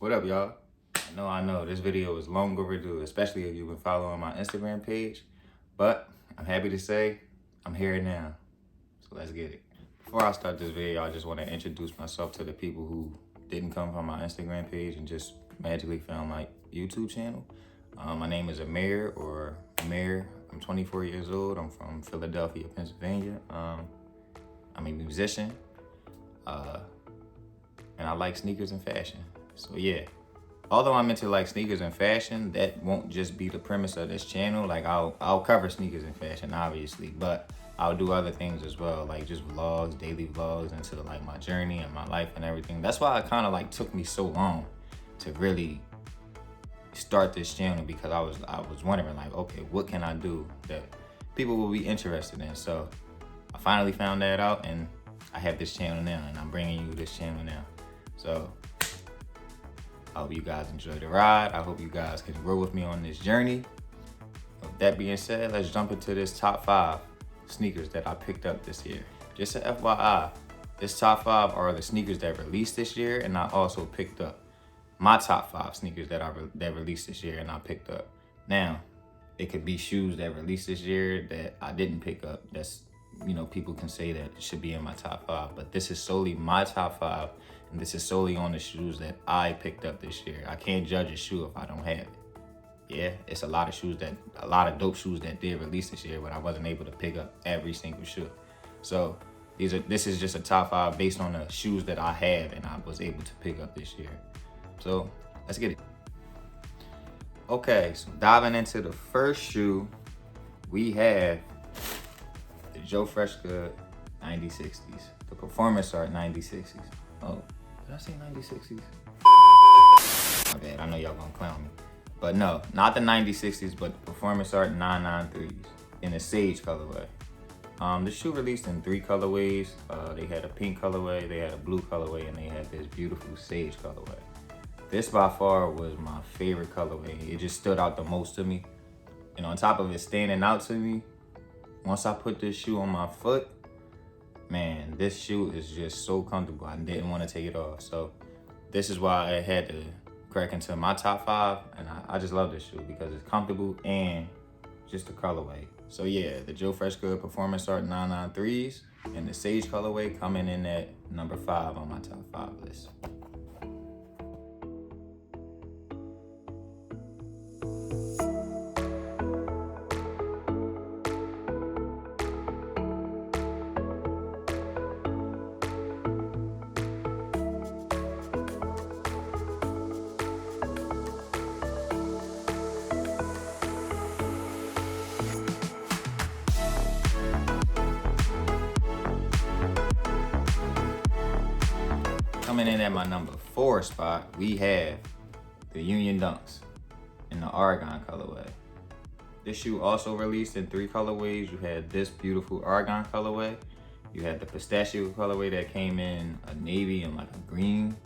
What up, y'all? I know, this video is long overdue, especially if you've been following my Instagram page, but I'm happy to say I'm here now, so let's get it. Before I start this video, I just want to introduce myself to the people who didn't come from my Instagram page and just magically found my YouTube channel. My name is Amir, or Amir. I'm 24 years old. I'm from Philadelphia, Pennsylvania. I'm a musician, and I like sneakers and fashion. So yeah, although I'm into like sneakers and fashion, that won't just be the premise of this channel. Like I'll cover sneakers and fashion, obviously, but I'll do other things as well, like just vlogs, daily vlogs into like my journey and my life and everything. That's why it kind of like took me so long to really start this channel, because I was wondering like, okay, what can I do that people will be interested in? So I finally found that out, and I have this channel now, and I'm bringing you this channel now. So I hope you guys enjoy the ride. I hope you guys can grow with me on this journey. With that being said, let's jump into this top 5 sneakers that I picked up this year. Just an FYI, this top 5 are the sneakers that released this year, and I also picked up my top 5 sneakers that released this year and I picked up. Now, it could be shoes that released this year that I didn't pick up. That's, people can say that it should be in my top 5, but this is solely my top 5. And this is solely on the shoes that I picked up this year. I can't judge a shoe if I don't have it. Yeah, it's a lot of dope shoes that did release this year, but I wasn't able to pick up every single shoe. So this is just a top 5 based on the shoes that I have and I was able to pick up this year. So let's get it. Okay, so diving into the first shoe, we have the Joe Freshgood 9060s, the Performance Art 9060s. Oh, did I say 9060s? My bad, I know y'all gonna clown me. But no, not the 9060s, but the Performance Art 993s in the Sage colorway. The shoe released in 3 colorways. They had a pink colorway, they had a blue colorway, and they had this beautiful Sage colorway. This by far was my favorite colorway. It just stood out the most to me. And on top of it standing out to me, once I put this shoe on my foot, man, this shoe is just so comfortable. I didn't want to take it off. So this is why I had to crack into my top 5. And I just love this shoe because it's comfortable and just the colorway. So yeah, the Joe Freshgood Performance Art 993s and the Sage colorway coming in at number 5 on my top 5 list. Coming in at my number 4 spot, we have the Union Dunks in the Argon colorway. This shoe also released in 3 colorways. You had this beautiful Argon colorway. You had the pistachio colorway that came in a navy and like a green.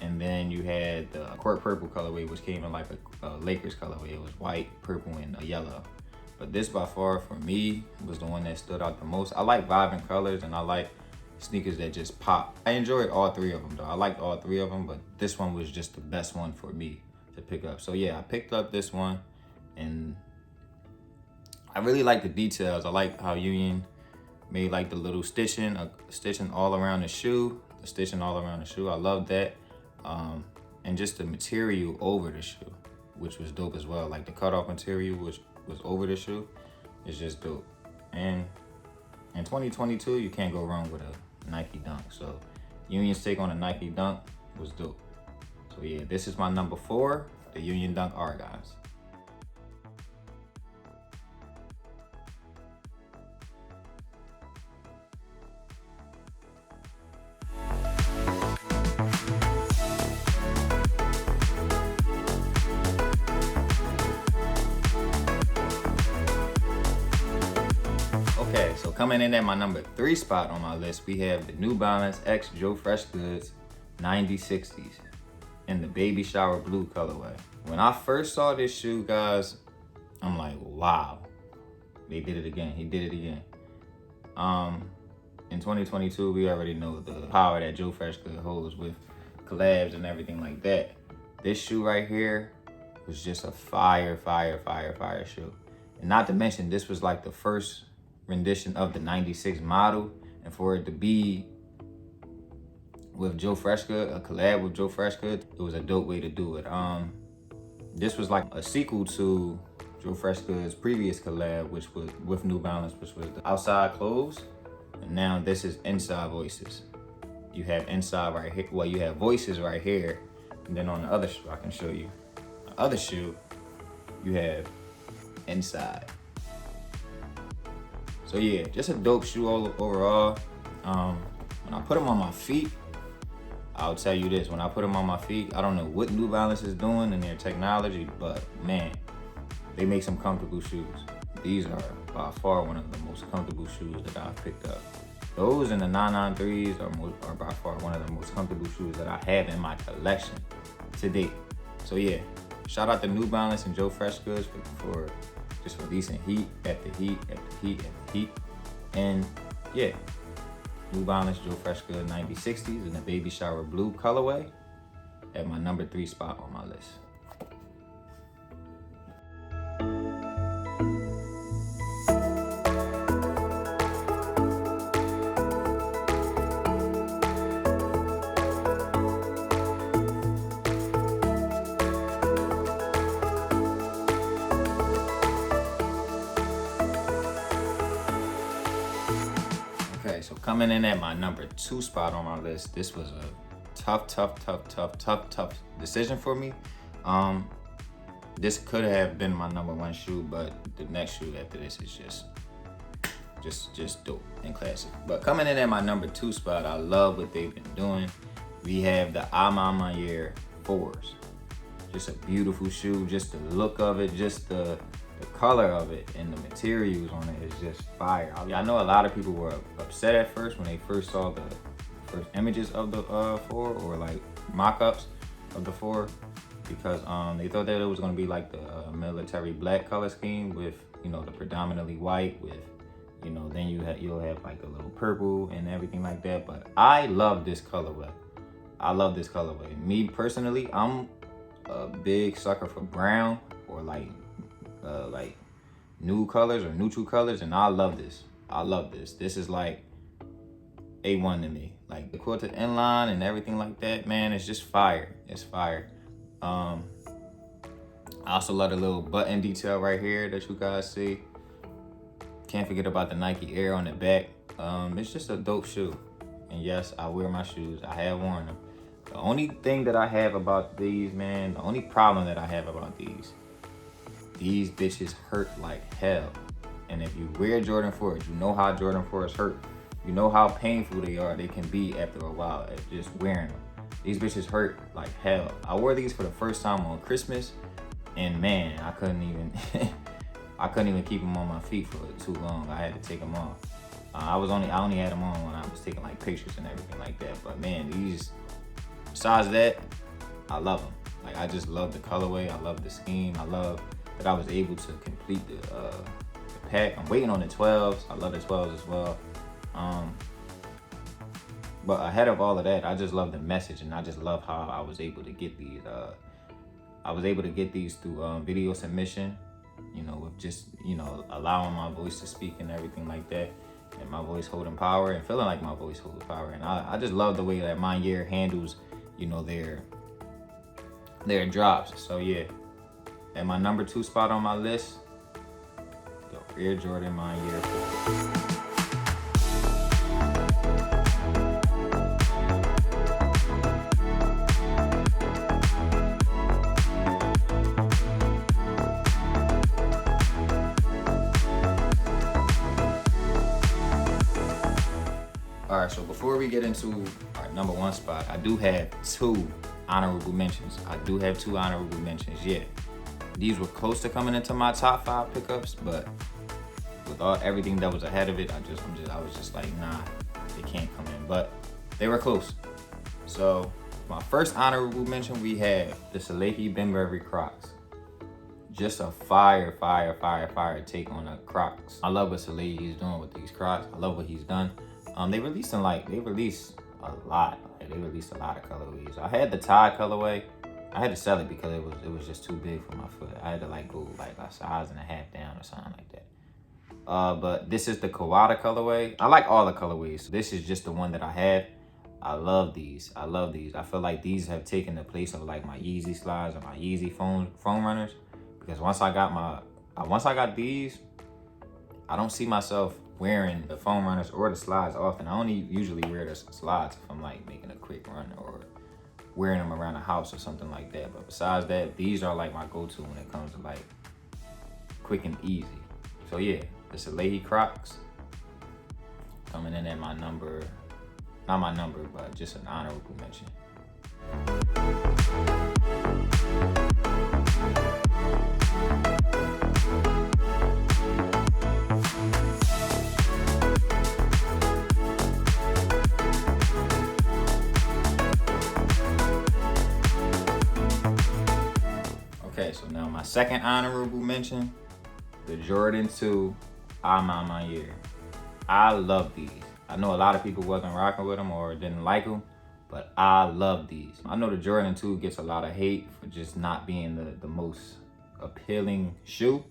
And then you had the court purple colorway, which came in like a Lakers colorway. It was white, purple, and a yellow. But this by far for me was the one that stood out the most. I like vibrant colors and I like sneakers that just pop. I enjoyed all 3 of them though. I liked all 3 of them, but this one was just the best one for me to pick up. So yeah, I picked up this one, and I really like the details. I like how Union made like the little stitching all around the shoe, I love that. And just the material over the shoe, which was dope as well. Like the cutoff material, which was over the shoe, is just dope. And in 2022, you can't go wrong with a Nike Dunk. So Union's take on a Nike Dunk was dope. So yeah, this is my number 4, the Union Dunk Argons. Okay, so coming in at my number 3 spot on my list, we have the New Balance X Joe Freshgoods 9060s in the Baby Shower Blue colorway. When I first saw this shoe, guys, I'm like, wow, they did it again. He did it again. In 2022, we already know the power that Joe Freshgood holds with collabs and everything like that. This shoe right here was just a fire shoe. And not to mention, this was like the first rendition of the 96 model. And for it to be with Joe Freshgoods, a collab with Joe Freshgoods, it was a dope way to do it. This was like a sequel to Joe Freshgoods' previous collab, which was with New Balance, which was the outside clothes. And now this is inside voices. You have inside right here, well, you have voices right here. And then on the other shoe, I can show you. The other shoe, you have inside. So yeah, just a dope shoe overall. When I put them on my feet, I'll tell you this, when I put them on my feet, I don't know what New Balance is doing in their technology, but man, they make some comfortable shoes. These are by far one of the most comfortable shoes that I've picked up. Those and the 993s are by far one of the most comfortable shoes that I have in my collection to date. So yeah, shout out to New Balance and Joe Freshgoods for just releasing heat after heat after heat after heat. And yeah, New Balance Joe Freshgoods 9060s in the baby shower blue colorway at my number 3 spot on my list. Okay, so coming in at my number 2 spot on my list, this was a tough decision for me. This could have been my number 1 shoe, but the next shoe after this is just dope and classic. But coming in at my number 2 spot, I love what they've been doing. We have the A Ma Maniére 4s. Just a beautiful shoe, just the look of it, just the color of it and the materials on it is just fire. I know a lot of people were upset at first when they first saw the first images of the 4 or like mock-ups of the 4 because they thought that it was going to be like the military black color scheme with, you know, the predominantly white with, you know, then you'll have like a little purple and everything like that. But I love this colorway. I love this colorway. Me personally, I'm a big sucker for brown or like new colors or neutral colors, and I love this. I love this. This is like A1 to me. Like the quilted inline and everything like that, man, it's just fire. It's fire. I also love the little button detail right here that you guys see. Can't forget about the Nike Air on the back. It's just a dope shoe. And yes, I wear my shoes. I have worn them. The only thing that I have about these, man, the only problem that I have about these bitches hurt like hell. And if you wear Jordan 4s, you know how Jordan 4s hurt. You know how painful they can be after a while at just wearing them. These bitches hurt like hell. I wore these for the first time on Christmas, and man, I couldn't even keep them on my feet for too long. I had to take them off. I only had them on when I was taking like pictures and everything like that. But man, these, besides that, I love them. Like I just love the colorway. I love the scheme. I love that I was able to complete the pack. I'm waiting on the 12s. I love the 12s as well. But ahead of all of that, I just love the message, and I just love how I was able to get these. I was able to get these through video submission, you know, with just, you know, allowing my voice to speak and everything like that, and my voice holding power and feeling like my voice holds power. And I just love the way that Maniére handles, you know, their drops. So yeah. At my number 2 spot on my list, the Air Jordan Maniére 4. All right, so before we get into our number 1 spot, I do have 2 honorable mentions. Yeah. These were close to coming into my top 5 pickups, but with everything that was ahead of it, I was just like, nah, they can't come in. But they were close. So my first honorable mention, we have the Salehe Bembury Crocs. Just a fire take on the Crocs. I love what Salehe is doing with these Crocs. I love what he's done. They released a lot. they released a lot of colorways. I had the Tide colorway. I had to sell it because it was just too big for my foot. I had to like go like a size and a half down or something like that. But this is the Kawada colorway. I like all the colorways. This is just the one that I have. I love these. I love these. I feel like these have taken the place of like my Yeezy slides or my Yeezy foam runners. Because once I got these, I don't see myself wearing the foam runners or the slides often. I only usually wear the slides if I'm like making a quick run or wearing them around the house or something like that. But besides that, these are like my go-to when it comes to like quick and easy. So yeah, the Salehi Crocs coming in at my number, not my number, but just an honorable mention. Okay, so now my second honorable mention, the Jordan 2 I'm on my year. I love these. I know a lot of people wasn't rocking with them or didn't like them, but I love these. I know the Jordan 2 gets a lot of hate for just not being the most appealing shoe,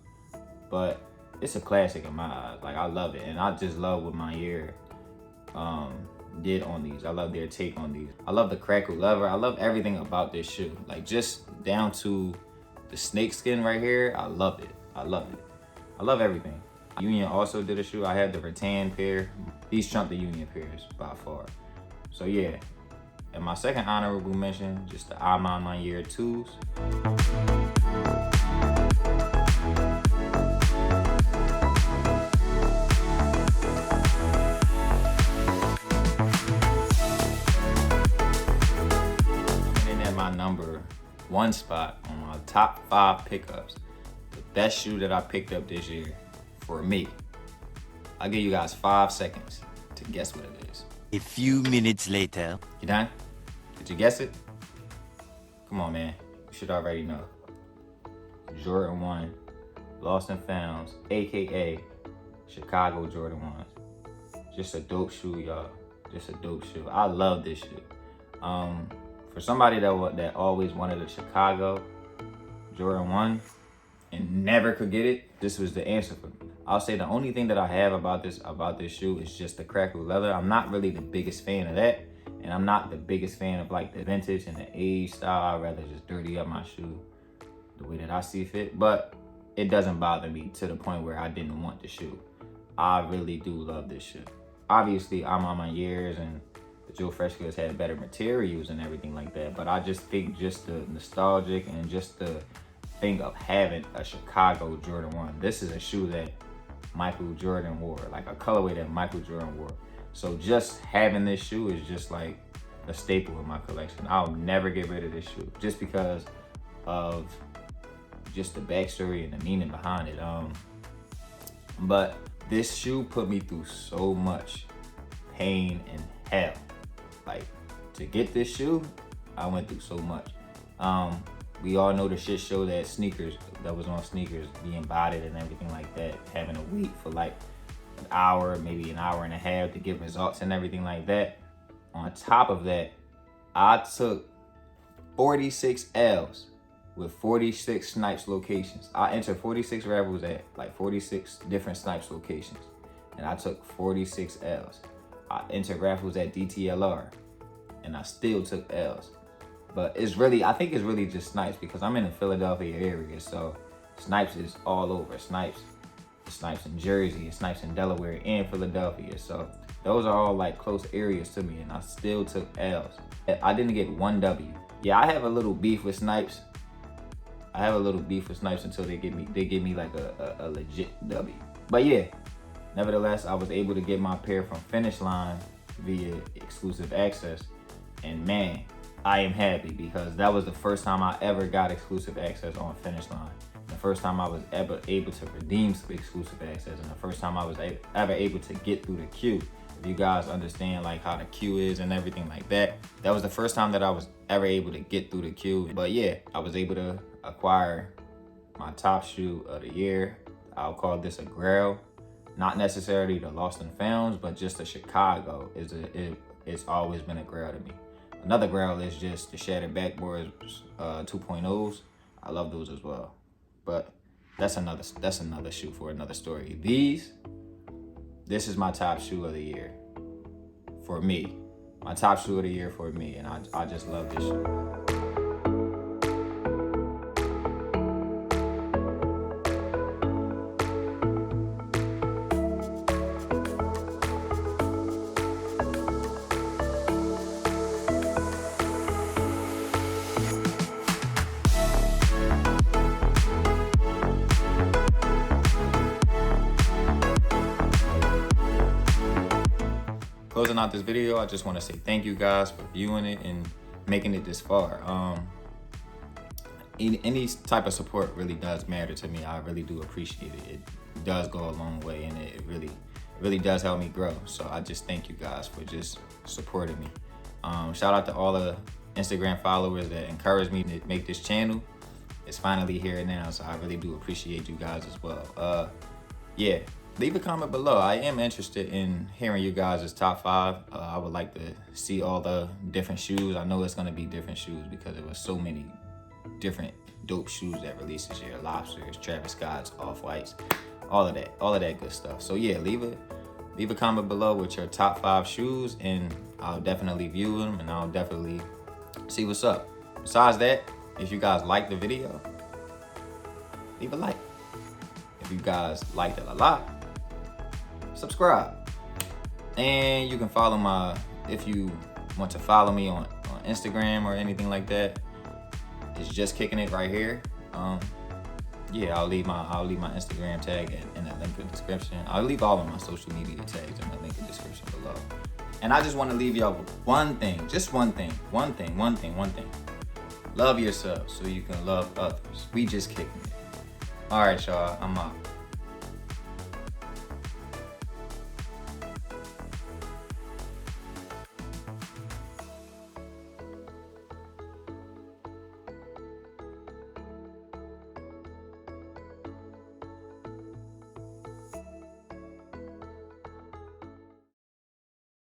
but it's a classic in my eyes. Like, I love it, and I just love what my year did on these. I love their take on these. I love the crackle leather. I love everything about this shoe. Like, just down to the snake skin right here. I love it. I love it. I love everything. Union also did a shoe. I had the rattan pair. These trump the Union pairs by far. So yeah. And my second honorable mention, just the I'm on my year 2s. And then at my number 1 spot on my top 5 pickups, the best shoe that I picked up this year for me. I'll give you guys 5 seconds to guess what it is. A few minutes later. You done? Did you guess it? Come on, man. You should already know. Jordan 1, Lost and Founds, AKA Chicago Jordan 1s. Just a dope shoe, y'all. Just a dope shoe. I love this shoe. For somebody that always wanted a Chicago Jordan 1 and never could get it, this was the answer for me. I'll say the only thing that I have about this shoe is just the crackle leather. I'm not really the biggest fan of that, and I'm not the biggest fan of like the vintage and the age style. I'd rather just dirty up my shoe the way that I see fit, but it doesn't bother me to the point where I didn't want the shoe. I really do love this shoe. Obviously, I'm on my years and the Joe Freshgoods had better materials and everything like that, but I just think just the nostalgic and just the thing of having a Chicago Jordan 1. This is a shoe that Michael Jordan wore, like a colorway that Michael Jordan wore. So just having this shoe is just like a staple in my collection. I'll never get rid of this shoe just because of just the backstory and the meaning behind it. But this shoe put me through so much pain and hell. Like, to get this shoe, I went through so much. We all know the shit show that sneakers, that was on sneakers, being bodied and everything like that, having to wait for like an hour, maybe an hour and a half to get results and everything like that. On top of that, I took 46 L's with 46 Snipes locations. I entered 46 raffles at like 46 different Snipes locations, and I took 46 L's. I entered raffles at DTLR, and I still took L's. But I think it's really just Snipes because I'm in the Philadelphia area, so Snipes is all over. Snipes in Jersey, Snipes in Delaware, and Philadelphia. So those are all like close areas to me, and I still took L's. I didn't get 1 W. Yeah, I have a little beef with Snipes. Until they give me like a legit W. But yeah, nevertheless, I was able to get my pair from Finish Line via exclusive access, and man, I am happy because that was the first time I ever got exclusive access on Finish Line. The first time I was ever able to redeem exclusive access, and the first time I was ever able to get through the queue. If you guys understand like how the queue is and everything like that, that was the first time that I was ever able to get through the queue. But yeah, I was able to acquire my top shoe of the year. I'll call this a grail. Not necessarily the Lost and Founds, but just the Chicago it's always been a grail to me. Another grail is just the Shattered Backboards 2.0s. I love those as well. But that's another shoe for another story. This is my top shoe of the year for me. My top shoe of the year for me, and I just love this shoe. Closing out this video, I just want to say thank you guys for viewing it and making it this far. Any type of support really does matter to me. I really do appreciate it. It does go a long way, and it really does help me grow. So I just thank you guys for just supporting me. Shout out to all the Instagram followers that encouraged me to make this channel. It's finally here now, so I really do appreciate you guys as well. Yeah. Leave a comment below. I am interested in hearing you guys' top 5. I would like to see all the different shoes. I know it's gonna be different shoes because there was so many different dope shoes that released this year. Lobsters, Travis Scott's, Off-Whites, all of that good stuff. So yeah, leave a comment below with your top 5 shoes, and I'll definitely view them, and I'll definitely see what's up. Besides that, if you guys like the video, leave a like. If you guys liked it a lot, subscribe. And you can follow if you want to follow me on Instagram or anything like that, it's just kicking it right here. Yeah, I'll leave my Instagram tag in the link in the description. I'll leave all of my social media tags in the link in the description below. And I just want to leave y'all with one thing, just one thing. Love yourself so you can love others. We just kicking it. All right, y'all, I'm out.